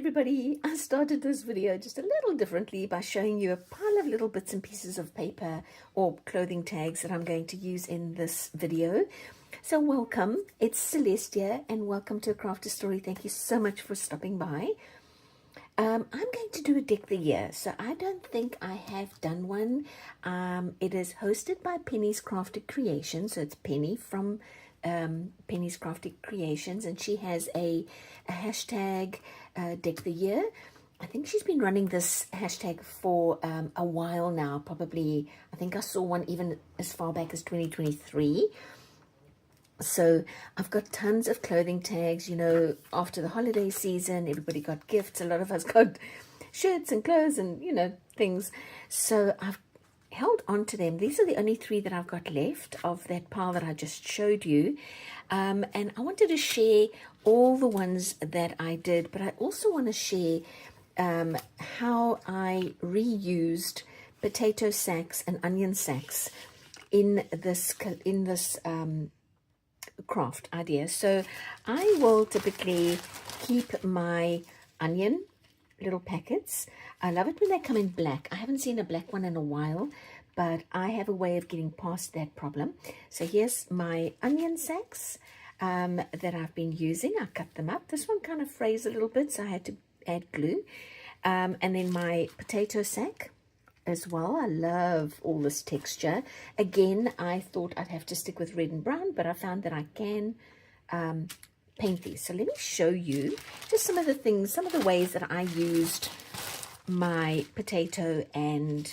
everybody. I started this video just a little differently by showing you a pile of little bits and pieces of paper or clothing tags that I'm going to use in this video. So welcome, it's Celeste here and welcome to A Crafter Story. Thank you so much for stopping by. I'm going to do a Deck the Year, so I don't think I have done one. It is hosted by Penny's Crafted Creations, so it's Penny from Penny's Crafted Creations, and she has a hashtag Deck the Year. I think she's been running this hashtag for a while now, probably. I think I saw one even as far back as 2023. So I've got tons of clothing tags. You know, after the holiday season, everybody got gifts. A lot of us got shirts and clothes and, you know, things. So I've held on to them. These are the only three that I've got left of that pile that I just showed you. And I wanted to share all the ones that I did, but I also want to share how I reused potato sacks and onion sacks in this craft idea. So I will typically keep my onion little packets. I love it when they come in black. I haven't seen a black one in a while, but I have a way of getting past that problem. So here's my onion sacks that I've been using. I cut them up. This one kind of frays a little bit, so I had to add glue. And then my potato sack as well. I love all this texture. Again, I thought I'd have to stick with red and brown, but I found that I can paint these. So let me show you just some of the things, some of the ways that I used my potato and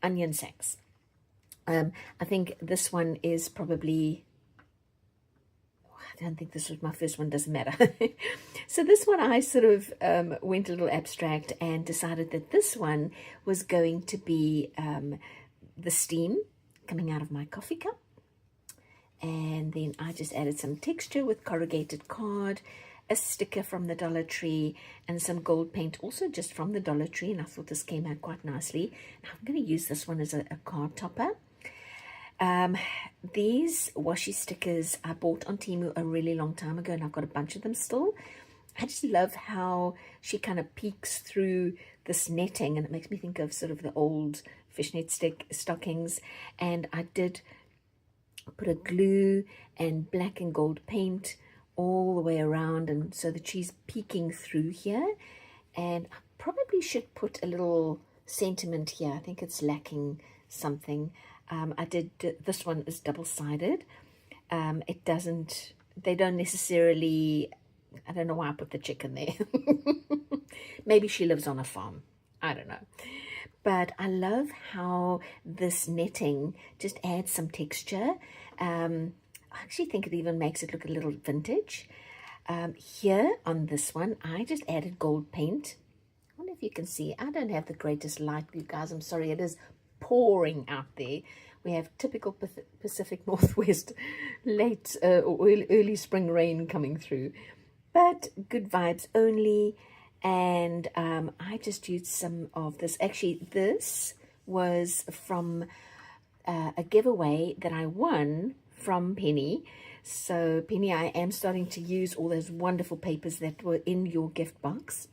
onion sacks. I think this one is probably, I don't think this was my first one, doesn't matter. So this one I sort of went a little abstract and decided that this one was going to be the steam coming out of my coffee cup. And then I just added some texture with corrugated card, a sticker from the Dollar Tree, and some gold paint also just from the Dollar Tree. And I thought this came out quite nicely. Now I'm going to use this one as a card topper. These washi stickers I bought on Temu a really long time ago, and I've got a bunch of them still. I just love how she kind of peeks through this netting, and it makes me think of sort of the old fishnet stockings. And I did put a glue and black and gold paint all the way around, and so that she's peeking through here. And I probably should put a little sentiment here. I think it's lacking something. I did, this one is double-sided. They don't necessarily, I don't know why I put the chicken there. Maybe she lives on a farm. I don't know. But I love how this netting just adds some texture. I actually think it even makes it look a little vintage. Here on this one, I just added gold paint. I wonder if you can see. I don't have the greatest light, you guys. I'm sorry, it is pouring out there. We have typical Pacific Northwest late or early spring rain coming through, but good vibes only. And I just used some of this. Actually, this was from a giveaway that I won from Penny. So Penny, I am starting to use all those wonderful papers that were in your gift box,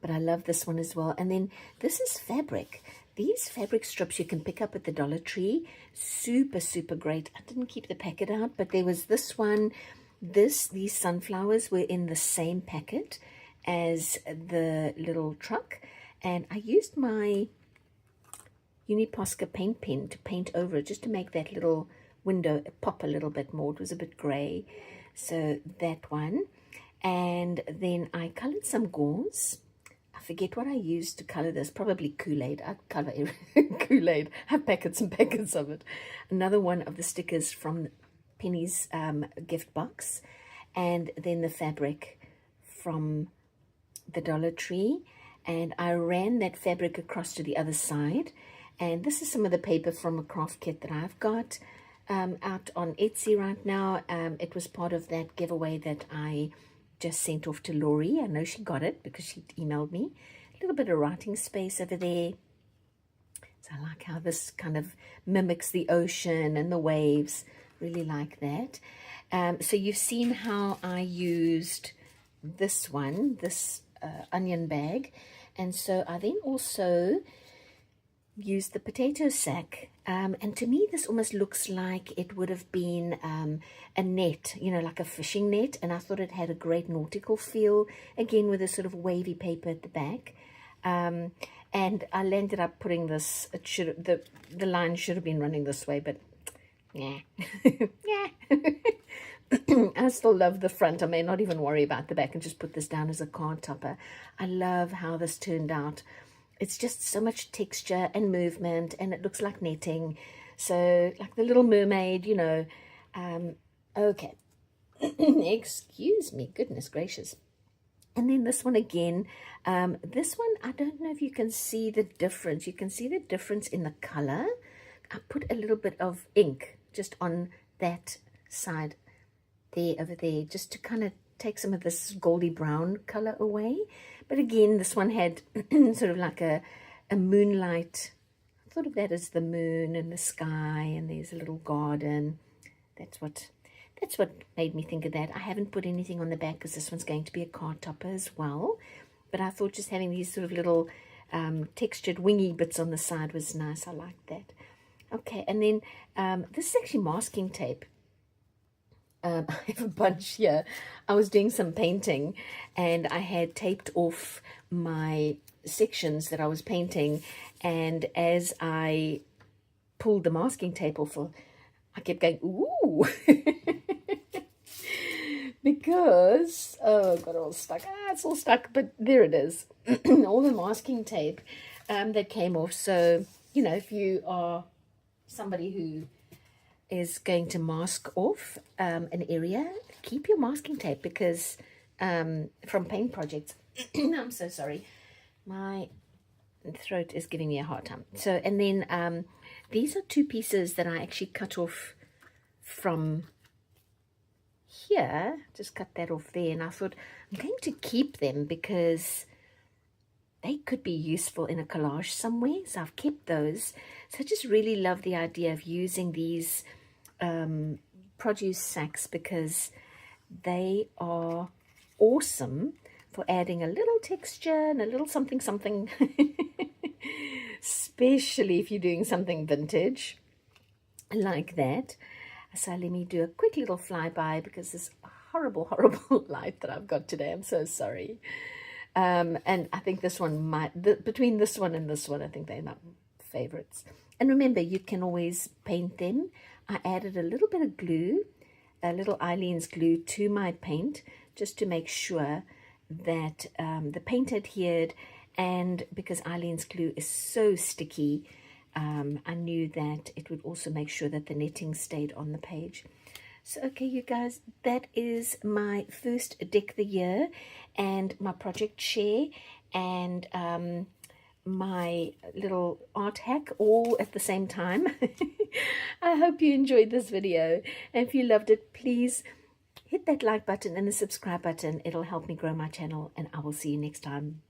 but I love this one as well. And then this is fabric. These fabric strips you can pick up at the Dollar Tree. Super, super great. I didn't keep the packet out, but there was this one. These sunflowers were in the same packet as the little truck. And I used my Uniposca paint pen to paint over it, just to make that little window pop a little bit more. It was a bit gray. So that one. And then I colored some gauze. I forget what I used to color this. Probably Kool-Aid. I color Kool-Aid. I have packets and packets of it. Another one of the stickers from Penny's gift box. And then the fabric from the Dollar Tree. And I ran that fabric across to the other side. And this is some of the paper from a craft kit that I've got out on Etsy right now. It was part of that giveaway that I just sent off to Laurie. I know she got it because she emailed me. A little bit of writing space over there. So I like how this kind of mimics the ocean and the waves. Really like that. So you've seen how I used this one, this onion bag. And so I then also used the potato sack, and to me this almost looks like it would have been a net, you know, like a fishing net, and I thought it had a great nautical feel, again with a sort of wavy paper at the back. And I ended up putting this, the line should have been running this way, but yeah. Yeah. I still love the front. I may not even worry about the back and just put this down as a card topper. I love how this turned out. It's just so much texture and movement, and it looks like netting. So like the Little Mermaid, you know. Okay. Excuse me, goodness gracious. And then this one again. This one, I don't know if you can see the difference. You can see the difference in the color. I put a little bit of ink just on that side there, over there, just to kind of take some of this goldy brown color away. But again, this one had sort of like a moonlight. I thought of that as the moon and the sky, and there's a little garden. That's what made me think of that. I haven't put anything on the back because this one's going to be a card topper as well. But I thought just having these sort of little textured wingy bits on the side was nice. I liked that. Okay, and then this is actually masking tape. I have a bunch here. I was doing some painting and I had taped off my sections that I was painting, and as I pulled the masking tape off, I kept going, ooh, because, oh, got it all stuck. It's all stuck, but there it is. All the masking tape that came off. So, you know, if you are somebody who is going to mask off an area, keep your masking tape, because from paint projects, I'm so sorry, my throat is giving me a hard time. So, and then these are two pieces that I actually cut off from here, just cut that off there, and I thought I'm going to keep them because they could be useful in a collage somewhere, so I've kept those. So I just really love the idea of using these produce sacks, because they are awesome for adding a little texture and a little something something, especially if you're doing something vintage like that. So let me do a quick little flyby, because this horrible light that I've got today, I'm so sorry. And I think this one between this one and this one, I think they're my favorites. And remember, you can always paint them. I added a little bit of glue, a little Eileen's glue to my paint, just to make sure that the paint adhered. And because Eileen's glue is so sticky, I knew that it would also make sure that the netting stayed on the page. So, okay, you guys, that is my first deck of the year, and my project share, and my little art hack all at the same time. I hope you enjoyed this video, and if you loved it, please hit that like button and the subscribe button. It'll help me grow my channel, and I will see you next time.